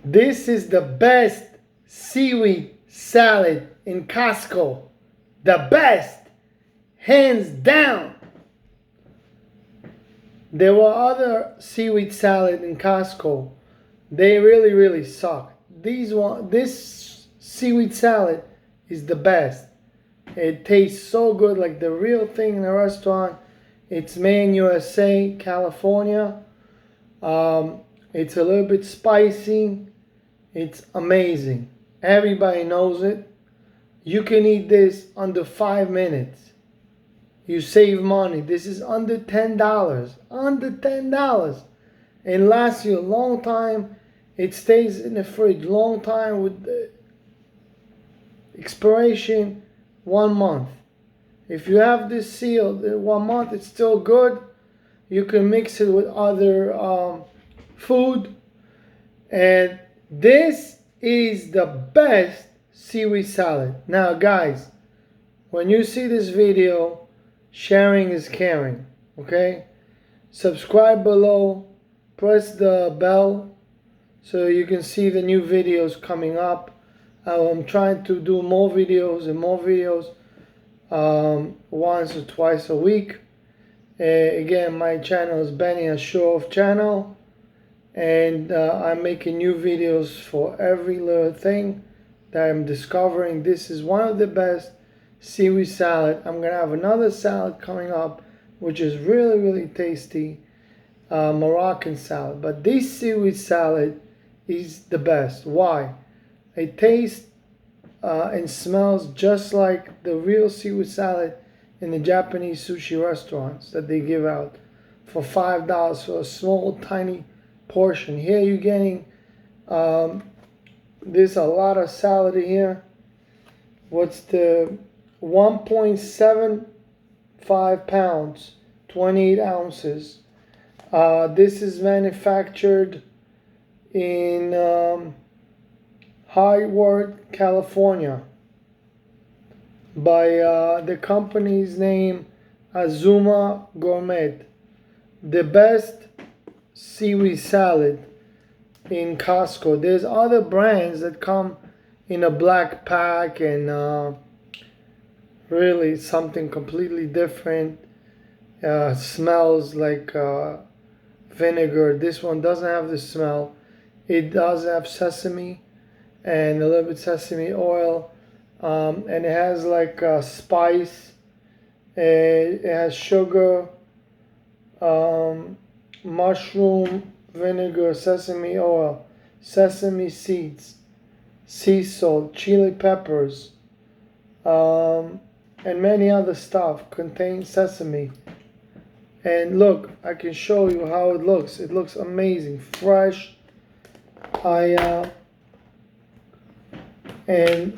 This is the best seaweed salad in Costco. The best. Hands down. There were other seaweed salad in Costco. They really suck. This seaweed salad is the best. It tastes so good, like the real thing in a restaurant. It's made in USA, California. It's a little bit spicy. It's amazing. Everybody knows it. You can eat this under 5 minutes. You save money. This is under $10. Under $10. It lasts you a long time. It stays in the fridge long time with the expiration 1 month. If you have this sealed 1 month, it's still good. You can mix it with other food. And this is the best seaweed salad. Now guys, when you see this video, sharing is caring, okay? Subscribe below, press the bell so you can see the new videos coming up. I'm trying to do more videos and more videos, once or twice a week. Again, my channel is Benny a Show Off channel, and I'm making new videos for every little thing that I'm discovering. This is one of the best seaweed salad. I'm gonna have another salad coming up which is really tasty, Moroccan salad, but this seaweed salad is the best. Why? It tastes and smells just like the real seaweed salad in the Japanese sushi restaurants that they give out for $5 for a small tiny portion. Here you're getting there's a lot of salad here. What's the 1.75 pounds, 28 ounces. This is manufactured in Thyroid, California by the company's name Azuma Gourmet. The best seaweed salad in Costco. There's other brands that come in a black pack and really something completely different. Smells like vinegar. This one doesn't have the smell. It does have sesame and a little bit sesame oil, and it has like spice. It has sugar, mushroom, vinegar, sesame oil, sesame seeds, sea salt, chili peppers, and many other stuff. Contains sesame. And look, I can show you how it looks. It looks amazing, fresh. I ate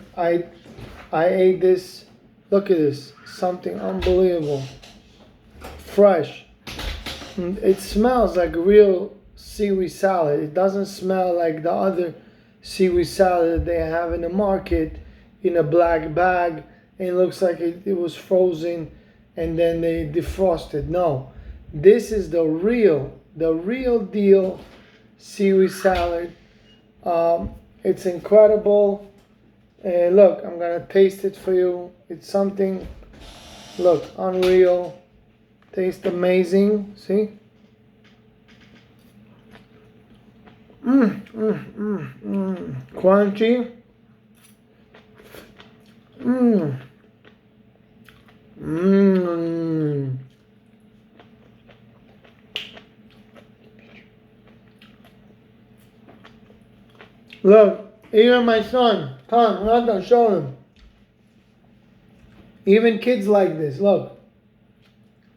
this. Look at this, something unbelievable. Fresh. It smells like real seaweed salad. It doesn't smell like the other seaweed salad they have in the market in a black bag. It looks like it was frozen and then they defrosted. No, this is the real deal seaweed salad. It's incredible. Look, I'm gonna taste it for you. It's something, look, unreal. Tastes amazing. See? Crunchy. Look, even my son, come, I'm not gonna show him. Even kids like this, look.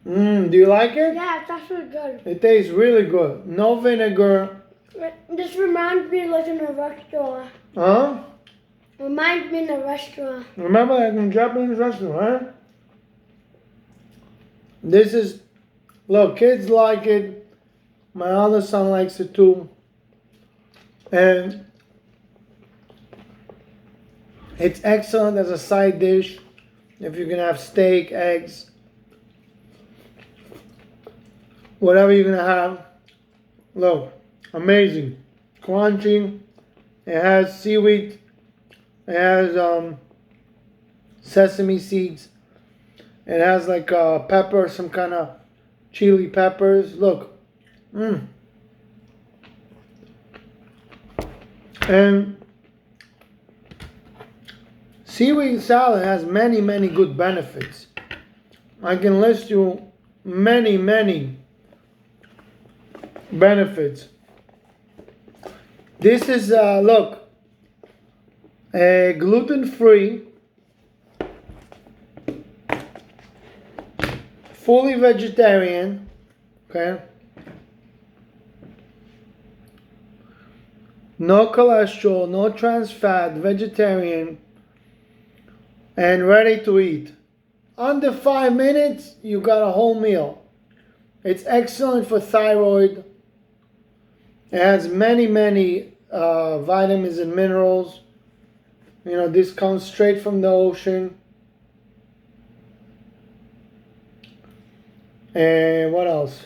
Do you like it? Yeah, it's actually good. It tastes really good. No vinegar. This reminds me like in a restaurant. Huh? Reminds me in a restaurant. Remember like in a Japanese restaurant, right? This is, look, kids like it. My other son likes it too. And it's excellent as a side dish. If you're gonna have steak, eggs, whatever you're gonna have. Look, amazing. Crunchy. It has seaweed. It has sesame seeds. It has like pepper, some kind of chili peppers. Look. And seaweed salad has many, many good benefits. I can list you many, many benefits. This is, look, a gluten-free, fully vegetarian, okay? No cholesterol, no trans fat, vegetarian, and ready to eat. Under 5 minutes, you got a whole meal. It's excellent for thyroid. It has many, many vitamins and minerals. You know, this comes straight from the ocean. And what else?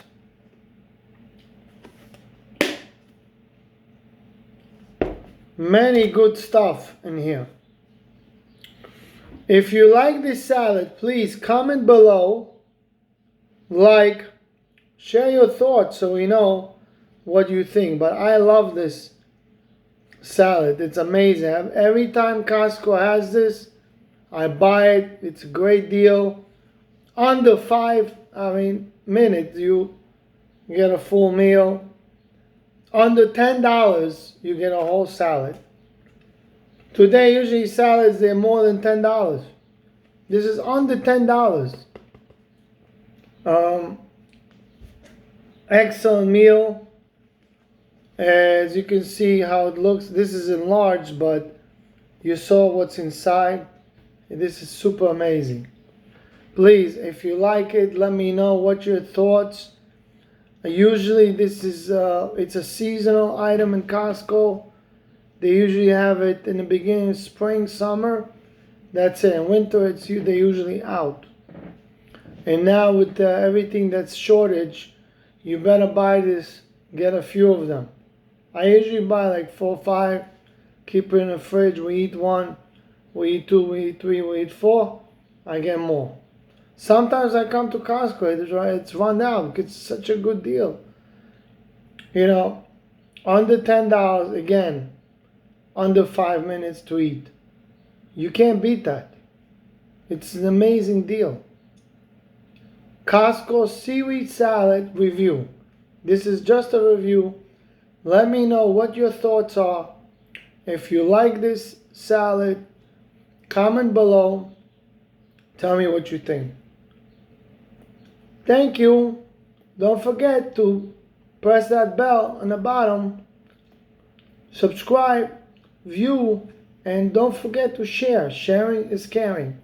Many good stuff in here. If you like this salad, please comment below, like, share your thoughts so we know what you think. But I love this salad. It's amazing. Every time Costco has this, I buy it. It's a great deal. Under 5 minutes, you get a full meal. Under $10, you get a whole salad. Today, usually salads, they're more than $10. This is under $10. Excellent meal. As you can see how it looks, this is enlarged, but you saw what's inside. This is super amazing. Please, if you like it, let me know what your thoughts. Usually this is it's a seasonal item in Costco. They usually have it in the beginning of spring, summer. That's it. In winter, they're usually out. And now with everything that's shortage, you better buy this. Get a few of them. I usually buy like 4 or 5. Keep it in the fridge. We eat 1. We eat 2. We eat 3. We eat 4. I get more. Sometimes I come to Costco. It's run out. It's such a good deal. You know, under $10 again. Under 5 minutes to eat. You can't beat that. It's an amazing deal. Costco seaweed salad review. This is just a review. Let me know what your thoughts are. If you like this salad, comment below. Tell me what you think. Thank you. Don't forget to press that bell on the bottom. Subscribe, view, and don't forget to share. Sharing is caring.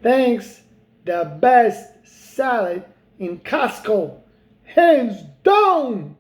Thanks. The best salad in Costco. Hands down!